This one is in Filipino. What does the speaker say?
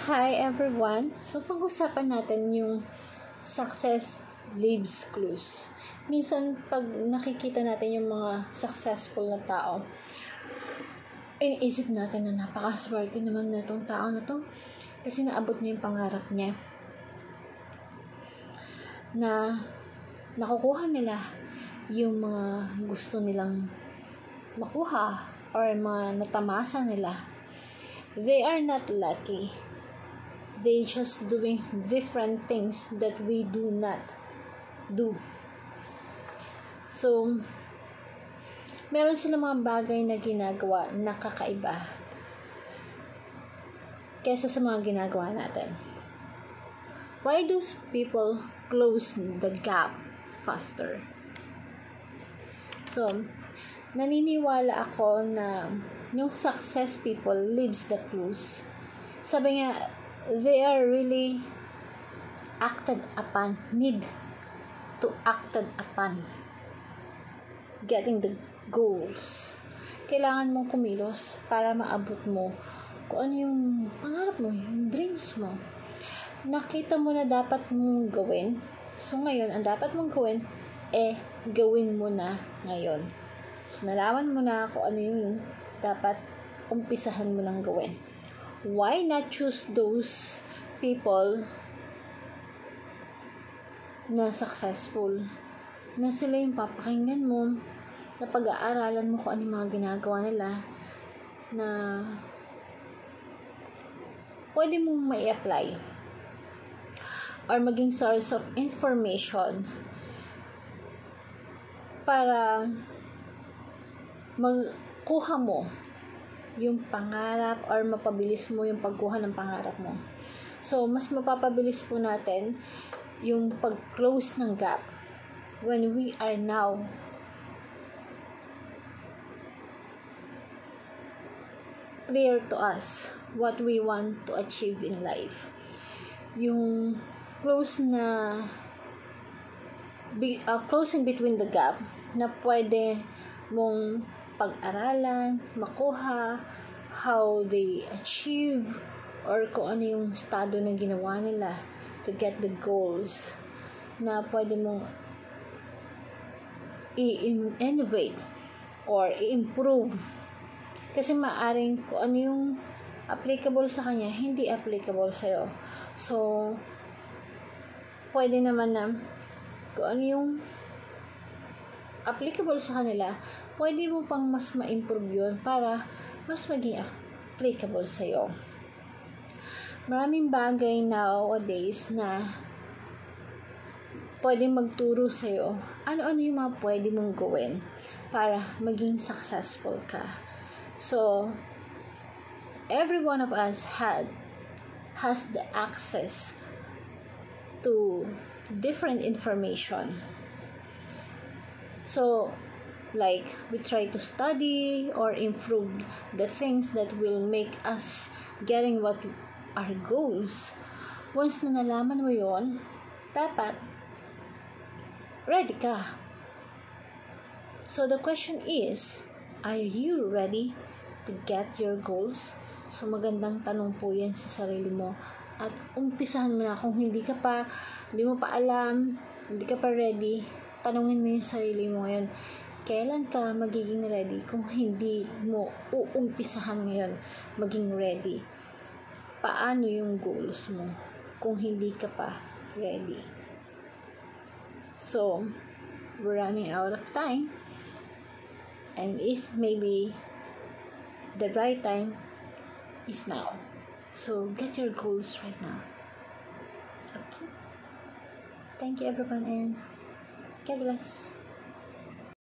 Hi everyone! So pag-usapan natin yung success leaves clues. Minsan pag nakikita natin yung mga successful na tao, iniisip natin na napakaswerte naman na itong tao na to kasi naabot niya yung pangarap niya. Na nakukuha nila yung mga gusto nilang makuha or mga natamasa nila. They are not lucky. They just doing different things that we do not do. So, meron silang mga bagay na ginagawa na kakaiba kesa sa mga ginagawa natin. Why do people close the gap faster? So, naniniwala ako na yung success people leaves the clues. Sabi nga, they are really need to acted upon getting the goals. Kailangan mong kumilos para maabot mo kung ano yung pangarap mo, yung dreams mo. Nakita mo na dapat mong gawin. So ngayon, ang dapat mong gawin, gawin mo na ngayon. So nalaman mo na kung ano yung dapat umpisahan mo nang gawin. Why not choose those people na successful? Na sila yung papakinggan mo, na pag-aaralan mo kung ano yung mga ginagawa nila, na pwede mong mai-apply or maging source of information para magkuha mo yung pangarap or mapabilis mo yung pagkuha ng pangarap mo. So, mas mapapabilis po natin yung pag-close ng gap when we are now clear to us what we want to achieve in life. Yung closing between the gap na pwede mong pag-aralan, makuha how they achieve or kung ano yung estado na ginawa nila to get the goals na pwede mong i-innovate or i-improve kasi maaring kung ano yung applicable sa kanya, hindi applicable sa'yo. So, pwede naman na kung ano yung applicable sa kanila, pwede mo pang mas ma-improve yun para mas maging applicable sa'yo. Maraming bagay nowadays na pwede magturo sa'yo ano-ano yung mga pwede mong gawin para maging successful ka. So, every one of us has the access to different information. So, like, we try to study or improve the things that will make us getting what our goals. Once na nalaman mo yon, dapat ready ka. So, the question is, are you ready to get your goals? So, magandang tanong po yan sa sarili mo. At umpisahan mo na kung hindi mo pa alam, hindi ka pa ready, tanungin mo yung sarili mo ngayon. Kailan ka magiging ready kung hindi mo uumpisahan ngayon maging ready? Paano yung goals mo kung hindi ka pa ready? So, we're running out of time. And it's maybe the right time is now. So, get your goals right now. Okay? Thank you everyone and God bless.